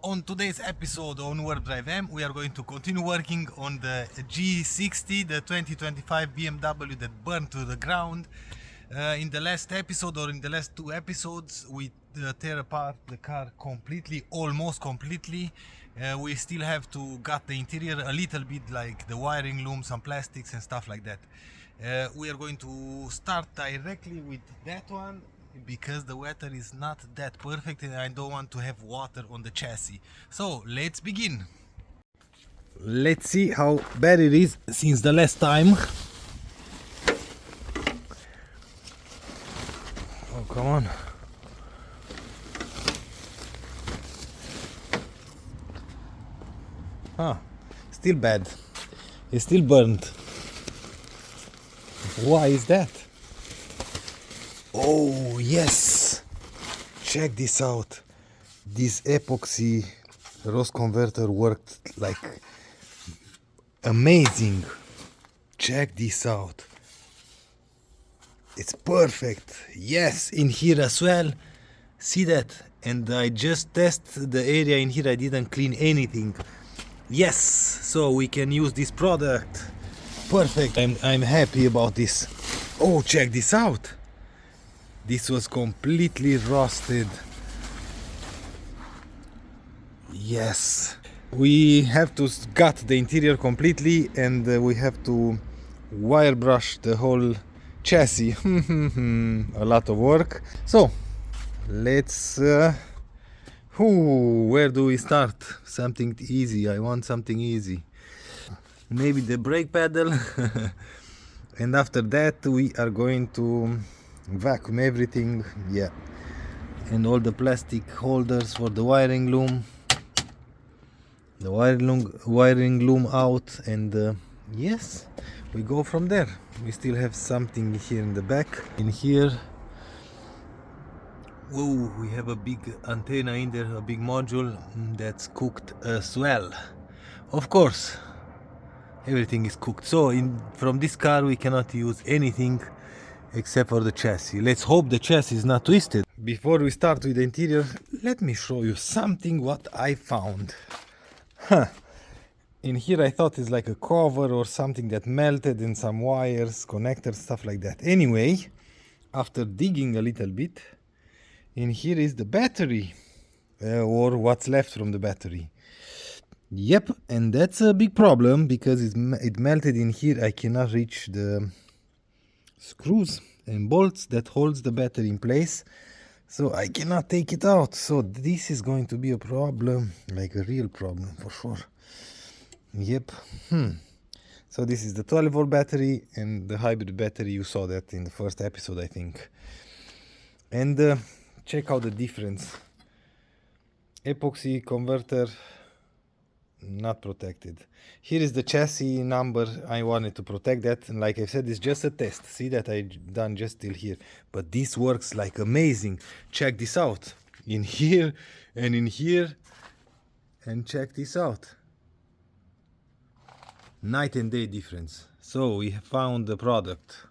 On today's episode on WarpDriveM, we are going to continue working on the G60, the 2025 BMW that burned to the ground. In the last episode, or in the last two episodes, we tear apart the car completely, almost completely. We still have to gut the interior a little bit, like the wiring loom, some plastics and stuff like that. We are going to start directly with that one, because the weather is not that perfect and I don't want to have water on the chassis. So let's begin. Let's see how bad it is since the last time. Oh, come on. Still bad. It's still burned. Why is that? Oh yes, check this out. This epoxy rose converter worked like amazing. Check this out. It's perfect. Yes, in here as well. See that? And I just tested the area in here. I didn't clean anything. Yes, so we can use this product. Perfect. I'm happy about this. Oh, check this out. This was completely rusted. Yes. We have to gut the interior completely, and we have to wire brush the whole chassis. A lot of work. So, let's... where do we start? Something easy. I want something easy. Maybe the brake pedal. And after that we are going to vacuum everything, yeah, and all the plastic holders for the wiring loom, wiring loom out, and yes, we go from there. We still have something here in the back. In here, whoa, we have a big antenna in there, a big module that's cooked as well. Of course, everything is cooked. So from this car we cannot use anything except for the chassis. Let's hope the chassis is not twisted. Before we start with the interior, let me show you something what I found. In here I thought it's like a cover or something that melted, and some wires, connectors, stuff like that. Anyway, after digging a little bit, in here is the battery, or what's left from the battery. Yep, and that's a big problem because it melted in here. I cannot reach the screws and bolts that holds the battery in place, so I cannot take it out. So this is going to be a problem, like a real problem for sure. Yep. So this is the 12-volt battery and the hybrid battery. You saw that in the first episode, I think. And check out the difference. Epoxy converter, not protected. Here is the chassis number. I wanted to protect that, and like I said, it's just a test. See that I done just till here, but this works like amazing. Check this out, in here and in here, and check this out. Night and day difference. So we have found the product.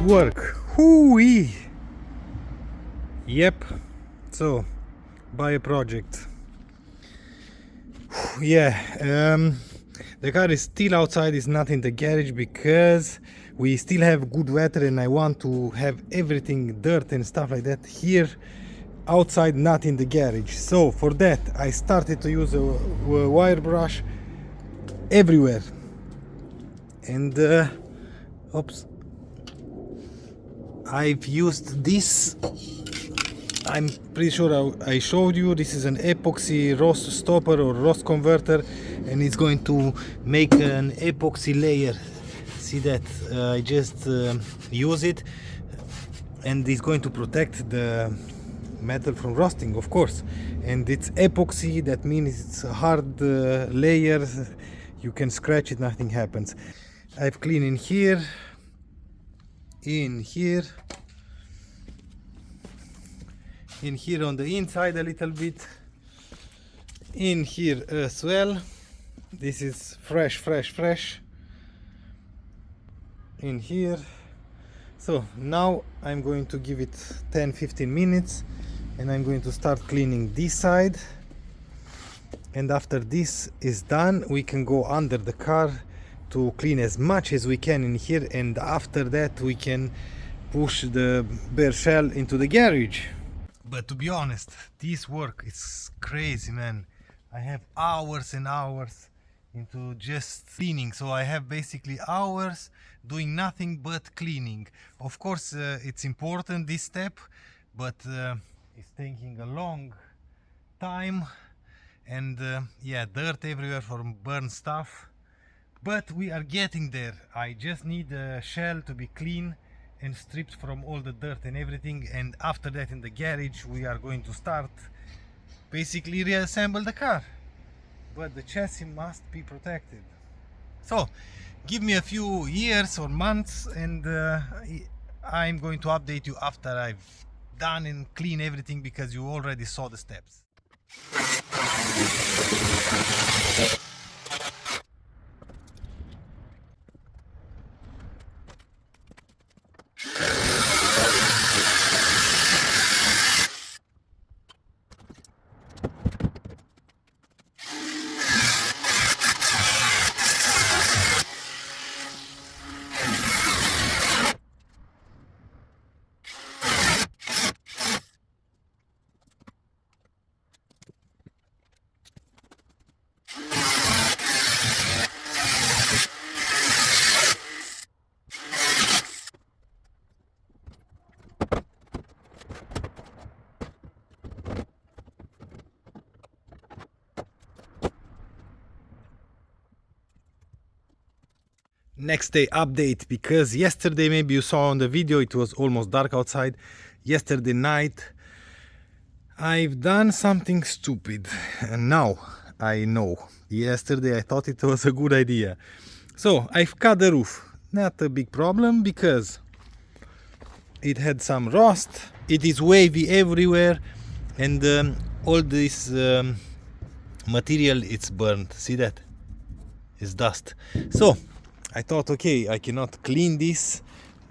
work. Hoo-wee! Yep, so buy a project. Yeah, the car is still outside, it's not in the garage because we still have good weather and I want to have everything, dirt and stuff like that here outside, not in the garage. So for that I started to use a wire brush everywhere, and oops, I've used this. I'm pretty sure I showed you, this is an epoxy rust stopper or rust converter, and it's going to make an epoxy layer. See that? I just use it, and it's going to protect the metal from rusting, of course. And it's epoxy, that means it's a hard layer. You can scratch it, nothing happens. I've cleaned in here, in here on the inside a little bit, in here as well. This is fresh in here. So now I'm going to give it 10-15 minutes and I'm going to start cleaning this side, and after this is done we can go under the car to clean as much as we can in here, and after that we can push the bare shell into the garage. But to be honest, this work is crazy, man. I have hours and hours into just cleaning, so I have basically hours doing nothing but cleaning. Of course it's important, this step, but it's taking a long time, and yeah, dirt everywhere from burnt stuff, but we are getting there. I just need the shell to be clean and stripped from all the dirt and everything, and after that in the garage we are going to start basically reassemble the car, but the chassis must be protected. So give me a few years or months and I'm going to update you after I've done and clean everything, because you already saw the steps. Next day update, because yesterday, maybe you saw on the video, it was almost dark outside. Yesterday night I've done something stupid, and now I know. Yesterday I thought it was a good idea. So I've cut the roof. Not a big problem because it had some rust, it is wavy everywhere, and all this material, it's burnt. See that? It's dust. So I thought, okay, I cannot clean this,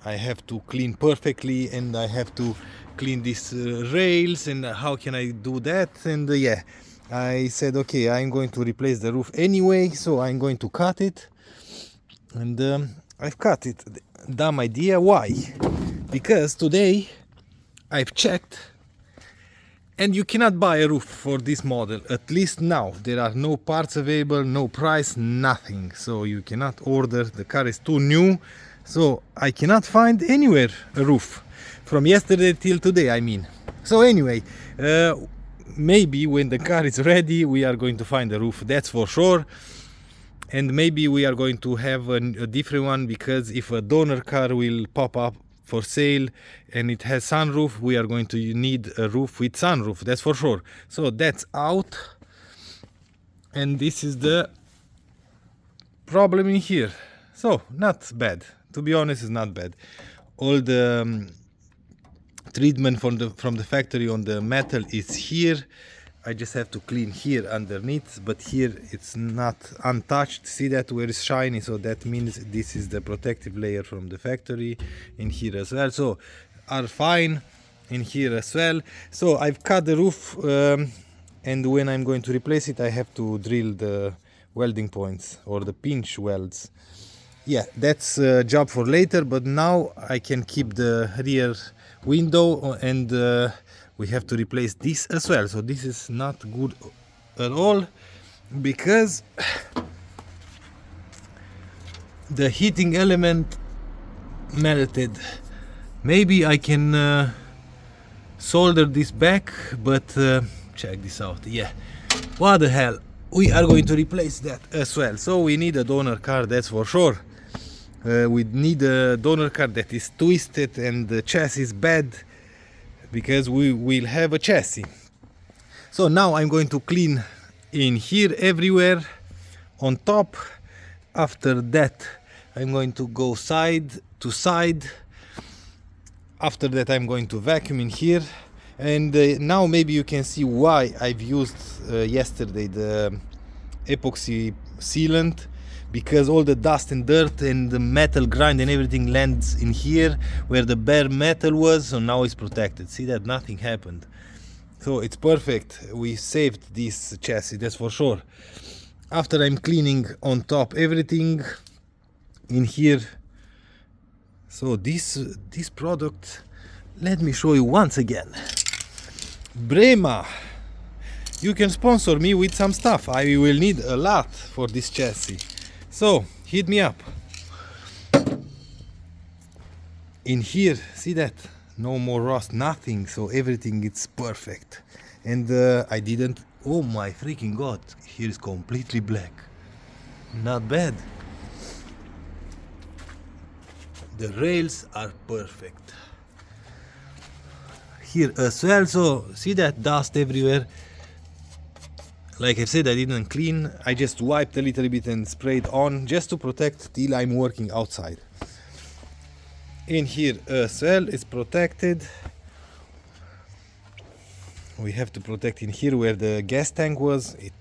I have to clean perfectly, and I have to clean these rails, and how can I do that? And yeah, I said, okay, I'm going to replace the roof anyway, so I'm going to cut it, and I've cut it. Dumb idea. Why? Because today I've checked, and you cannot buy a roof for this model, at least now. There are no parts available, no price, nothing. So you cannot order, the car is too new. So I cannot find anywhere a roof. From yesterday till today, I mean. So anyway, maybe when the car is ready, we are going to find a roof, that's for sure. And maybe we are going to have a different one, because if a donor car will pop up for sale and it has sunroof, we are going to need a roof with sunroof, that's for sure. So that's out, and this is the problem in here. So not bad, to be honest, it's not bad. All the treatment from the factory on the metal is here. I just have to clean here underneath, but here it's not untouched. See that where it's shiny, so that means this is the protective layer from the factory. In here as well, so are fine. In here as well. So I've cut the roof, and when I'm going to replace it, I have to drill the welding points or the pinch welds. Yeah, that's a job for later, but now I can keep the rear window, and we have to replace this as well. So this is not good at all, because the heating element melted. Maybe I can solder this back, but check this out. Yeah, what the hell, we are going to replace that as well. So we need a donor car, that's for sure. We need a donor car that is twisted and the chassis is bad, because we will have a chassis. So now I'm going to clean in here everywhere on top. After that I'm going to go side to side. After that I'm going to vacuum in here, and now maybe you can see why I've used yesterday the epoxy sealant, because all the dust and dirt and the metal grind and everything lands in here where the bare metal was, so now it's protected. See that nothing happened, so it's perfect. We saved this chassis, that's for sure. After I'm cleaning on top everything in here, so this product, let me show you once again. Brema, you can sponsor me with some stuff. I will need a lot for this chassis, so hit me up. In here, see that? No more rust, nothing, so everything is perfect. And I didn't, oh my freaking god, here is completely black. Not bad. The rails are perfect. Here as well, so see that dust everywhere. Like I said, I didn't clean, I just wiped a little bit and sprayed on, just to protect till I'm working outside. In here as well, it's protected. We have to protect in here where the gas tank was, it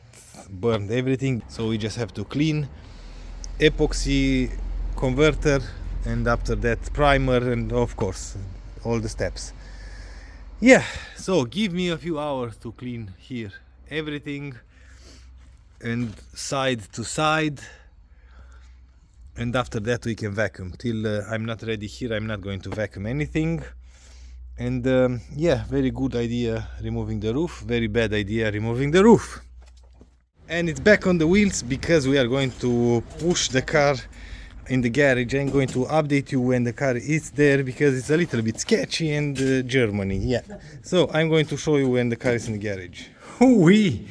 burned everything, so we just have to clean. Epoxy converter, and after that primer, and of course all the steps. Yeah, so give me a few hours to clean here everything, and side to side, and after that we can vacuum. Till I'm not ready here, I'm not going to vacuum anything. And yeah, very good idea removing the roof, very bad idea removing the roof. And it's back on the wheels, because we are going to push the car in the garage. I'm going to update you when the car is there, because it's a little bit sketchy, and Germany, yeah. So I'm going to show you when the car is in the garage. Hoo-wee!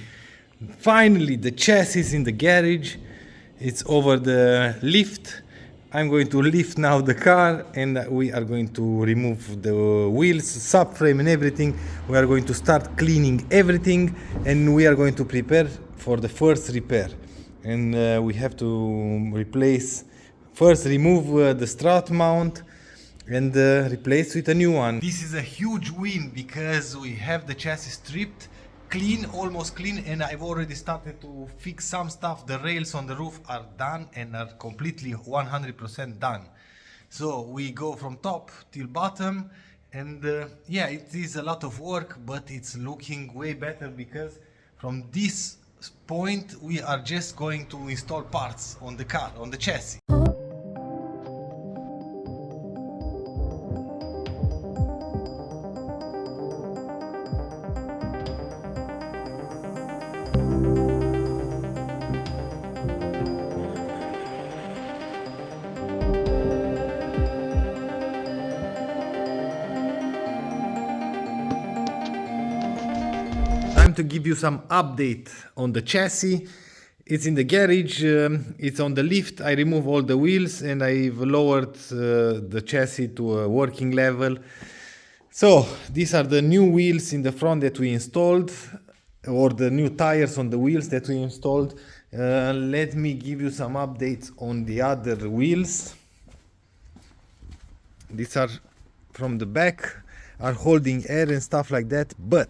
Finally, the chassis is in the garage. It's over the lift. I'm going to lift now the car, and we are going to remove the wheels, subframe and everything. We are going to start cleaning everything, and we are going to prepare for the first repair. And we have to replace, first remove the strut mount and replace with a new one. This is a huge win, because we have the chassis stripped, clean, almost clean, and I've already started to fix some stuff. The rails on the roof are done and are completely 100% done. So we go from top till bottom, and yeah, it is a lot of work, but it's looking way better, because from this point we are just going to install parts on the car, on the chassis. To give you some update on the chassis. It's in the garage, it's on the lift. I remove all the wheels, and I've lowered the chassis to a working level. So these are the new wheels in the front that we installed, or the new tires on the wheels that we installed. Let me give you some updates on the other wheels. These are from the back, are holding air and stuff like that, but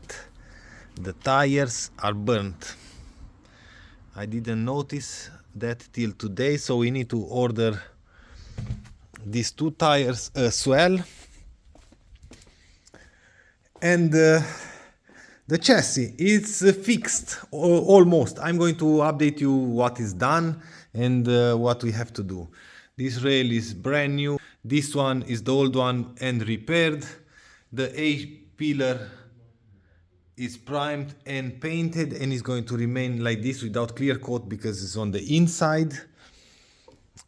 the tires are burnt. I didn't notice that till today, so we need to order these 2 tires as well. And the chassis is fixed almost. I'm going to update you what is done and what we have to do. This rail is brand new. This one is the old one and repaired. The A pillar is primed and painted and is going to remain like this without clear coat because it's on the inside.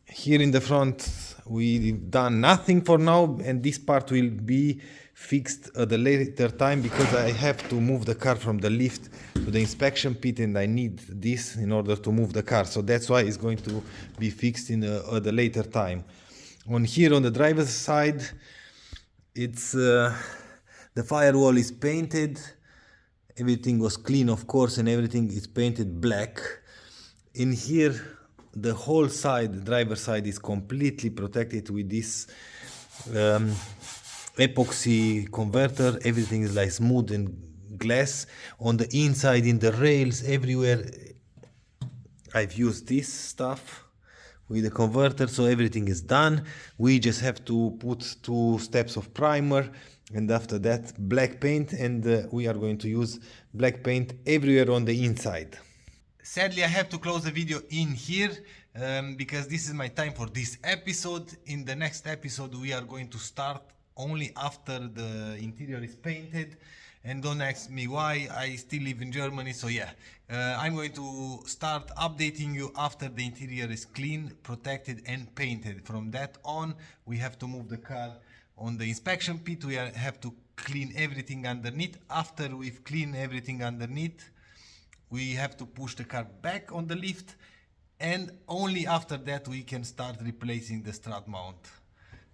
Here in the front we've done nothing for now, and this part will be fixed at a later time because I have to move the car from the lift to the inspection pit, and I need this in order to move the car, so that's why it's going to be fixed at a later time. On here on the driver's side, it's the firewall is painted. Everything was clean, of course, and everything is painted black. In here, the whole side, the driver's side, is completely protected with this epoxy converter. Everything is like smooth and glass. On the inside, in the rails, everywhere, I've used this stuff with the converter, so everything is done. We just have to put 2 steps of primer, and after that black paint, and we are going to use black paint everywhere on the inside. Sadly, I have to close the video in here because this is my time for this episode. In the next episode we are going to start only after the interior is painted, and don't ask me why, I still live in Germany, so yeah. I'm going to start updating you after the interior is clean, protected and painted. From that on, we have to move the car on the inspection pit. We have to clean everything underneath. After we've cleaned everything underneath, we have to push the car back on the lift, and only after that we can start replacing the strut mount.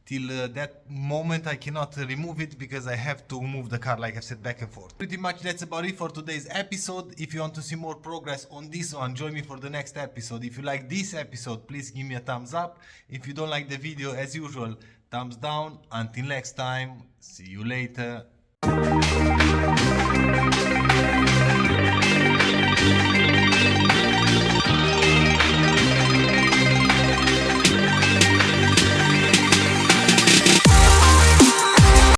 Till that moment I cannot remove it because I have to move the car, like I said, back and forth. Pretty much that's about it for today's episode. If you want to see more progress on this one, join me for the next episode. If you like this episode, please give me a thumbs up. If you don't like the video, as usual, thumbs down. Until next time, see you later.